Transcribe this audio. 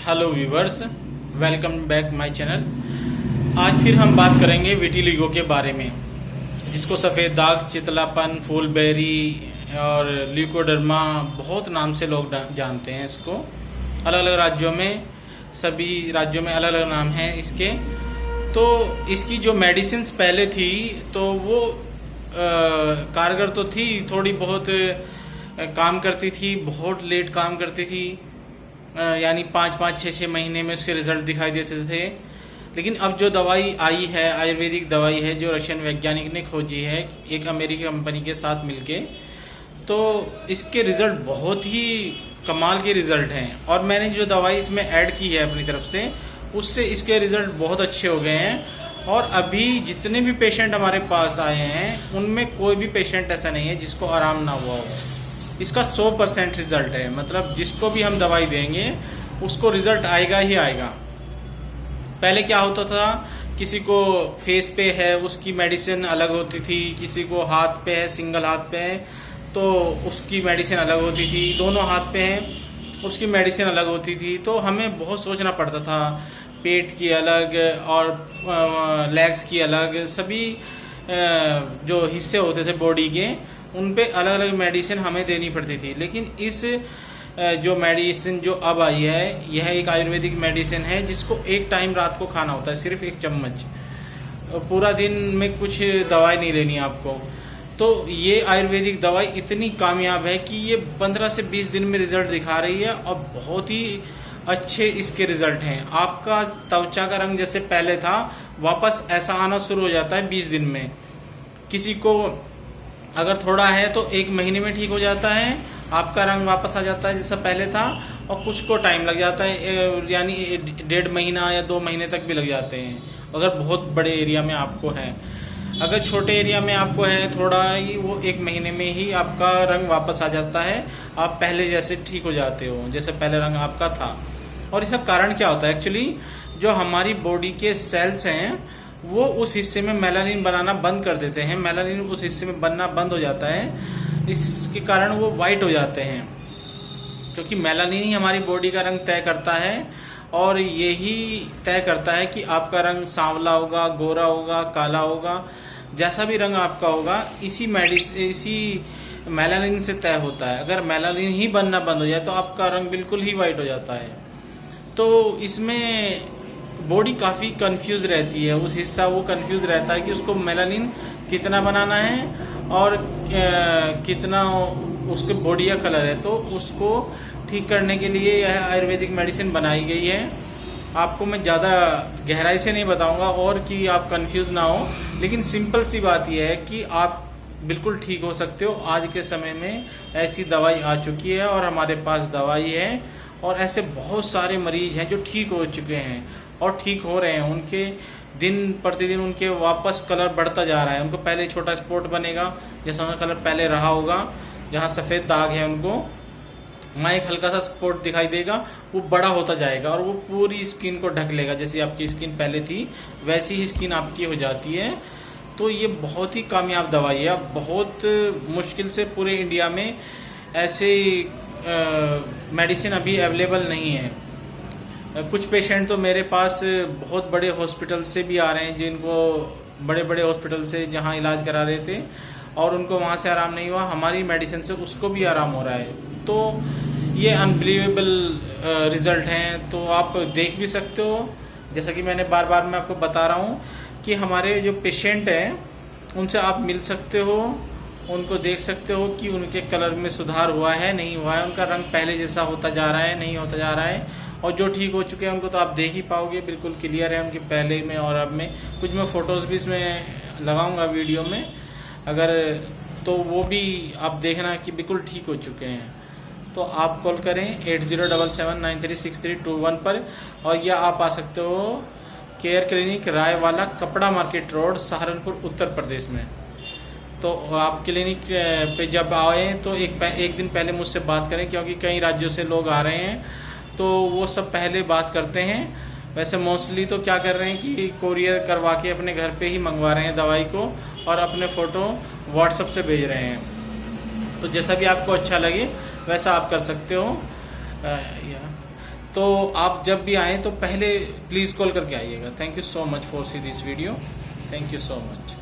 Hello viewers, welcome back my channel. आज फिर हम बात करेंगे विटिलिगो के बारे में, जिसको सफ़ेद दाग, चितलापन, फूलबेरी और ल्यूकोडर्मा बहुत नाम से लोग जानते हैं इसको। अलग अलग राज्यों में, सभी राज्यों में अलग अलग नाम हैं इसके। तो इसकी जो मेडिसिन्स पहले थी तो वो कारगर तो थी, थोड़ी बहुत काम करती थी, बहुत लेट काम करती थी, यानी 5-6 महीने में उसके रिजल्ट दिखाई देते थे। लेकिन अब जो दवाई आई है, आयुर्वेदिक दवाई है, जो रशियन वैज्ञानिक ने खोजी है एक अमेरिकी कंपनी के साथ मिलके, तो इसके रिज़ल्ट बहुत ही कमाल के रिज़ल्ट हैं। और मैंने जो दवाई इसमें ऐड की है अपनी तरफ से, उससे इसके रिज़ल्ट बहुत अच्छे हो गए हैं। और अभी जितने भी पेशेंट हमारे पास आए हैं उनमें कोई भी पेशेंट ऐसा नहीं है जिसको आराम ना हुआ हो। इसका 100% रिज़ल्ट है, मतलब जिसको भी हम दवाई देंगे उसको रिज़ल्ट आएगा ही आएगा। पहले क्या होता था, किसी को फेस पे है उसकी मेडिसिन अलग होती थी, किसी को हाथ पे है, सिंगल हाथ पे है तो उसकी मेडिसिन अलग होती थी, दोनों हाथ पे हैं उसकी मेडिसिन अलग होती थी। तो हमें बहुत सोचना पड़ता था, पेट की अलग और लेग्स की अलग, सभी जो हिस्से होते थे बॉडी के उन पे अलग अलग मेडिसिन हमें देनी पड़ती थी। लेकिन इस जो मेडिसिन जो अब आई है, यह एक आयुर्वेदिक मेडिसिन है जिसको एक टाइम रात को खाना होता है, सिर्फ 1 चम्मच। पूरा दिन में कुछ दवाई नहीं लेनी आपको। तो ये आयुर्वेदिक दवाई इतनी कामयाब है कि ये 15 से 20 दिन में रिज़ल्ट दिखा रही है और बहुत ही अच्छे इसके रिज़ल्ट हैं। आपका त्वचा का रंग जैसे पहले था वापस ऐसा आना शुरू हो जाता है 20 दिन में। किसी को अगर थोड़ा है तो 1 महीने में ठीक हो जाता है, आपका रंग वापस आ जाता है जैसा पहले था। और कुछ को टाइम लग जाता है, यानी 1.5 महीना या 2 महीने तक भी लग जाते हैं, अगर बहुत बड़े एरिया में आपको है। अगर छोटे एरिया में आपको है थोड़ा ही, वो 1 महीने में ही आपका रंग वापस आ जाता है, आप पहले जैसे ठीक हो जाते हो, जैसे पहले रंग आपका था। और इसका कारण क्या होता है, एक्चुअली जो हमारी बॉडी के सेल्स हैं वो उस हिस्से में मेलानिन बनाना बंद कर देते हैं। मेलानिन उस हिस्से में बनना बंद हो जाता है, इसके कारण वो वाइट हो जाते हैं, क्योंकि मेलानिन ही हमारी बॉडी का रंग तय करता है। और यही तय करता है कि आपका रंग सांवला होगा, गोरा होगा, काला होगा, जैसा भी रंग आपका होगा इसी मेलानिन से तय होता है। अगर मेलानिन ही बनना बंद हो जाए तो आपका रंग बिल्कुल ही वाइट हो जाता है। तो इसमें बॉडी काफ़ी कंफ्यूज रहती है, उस हिस्सा वो कंफ्यूज रहता है कि उसको मेलानिन कितना बनाना है और कितना उसके बॉडी का कलर है। तो उसको ठीक करने के लिए यह आयुर्वेदिक मेडिसिन बनाई गई है। आपको मैं ज़्यादा गहराई से नहीं बताऊंगा और कि आप कंफ्यूज ना हो, लेकिन सिंपल सी बात यह है कि आप बिल्कुल ठीक हो सकते हो। आज के समय में ऐसी दवाई आ चुकी है और हमारे पास दवाई है, और ऐसे बहुत सारे मरीज हैं जो ठीक हो चुके हैं और ठीक हो रहे हैं। उनके दिन प्रतिदिन उनके वापस कलर बढ़ता जा रहा है। उनको पहले छोटा स्पॉट बनेगा, जैसा उनका कलर पहले रहा होगा, जहाँ सफ़ेद दाग है उनको वहाँ एक हल्का सा स्पॉट दिखाई देगा, वो बड़ा होता जाएगा और वो पूरी स्किन को ढक लेगा। जैसी आपकी स्किन पहले थी वैसी ही स्किन आपकी हो जाती है। तो ये बहुत ही कामयाब दवाई है। बहुत मुश्किल से पूरे इंडिया में ऐसे मेडिसिन अभी अवेलेबल नहीं है। कुछ पेशेंट तो मेरे पास बहुत बड़े हॉस्पिटल से भी आ रहे हैं, जिनको बड़े बड़े हॉस्पिटल से जहां इलाज करा रहे थे और उनको वहां से आराम नहीं हुआ, हमारी मेडिसिन से उसको भी आराम हो रहा है। तो ये अनबिलीवेबल रिज़ल्ट हैं। तो आप देख भी सकते हो, जैसा कि मैंने बार बार मैं आपको बता रहा हूँ कि हमारे जो पेशेंट हैं उनसे आप मिल सकते हो, उनको देख सकते हो कि उनके कलर में सुधार हुआ है नहीं हुआ है, उनका रंग पहले जैसा होता जा रहा है नहीं होता जा रहा है। और जो ठीक हो चुके हैं उनको तो आप देख ही पाओगे, बिल्कुल क्लियर है उनके पहले में और अब में। कुछ मैं फ़ोटोज़ भी इसमें लगाऊंगा वीडियो में, अगर तो वो भी आप देखना कि बिल्कुल ठीक हो चुके हैं। तो आप कॉल करें 8077936321 पर, और या आप आ सकते हो केयर क्लिनिक रायवाला, कपड़ा मार्केट रोड, सहारनपुर, उत्तर प्रदेश में। तो आप क्लिनिक पे जब आए तो एक दिन पहले मुझसे बात करें, क्योंकि कई राज्यों से लोग आ रहे हैं तो वो सब पहले बात करते हैं। वैसे मोस्टली तो क्या कर रहे हैं कि कोरियर करवा के अपने घर पे ही मंगवा रहे हैं दवाई को और अपने फ़ोटो व्हाट्सएप से भेज रहे हैं। तो जैसा भी आपको अच्छा लगे वैसा आप कर सकते हो। तो आप जब भी आएँ तो पहले प्लीज़ कॉल करके आइएगा। Thank you so much for see this video. Thank you so much.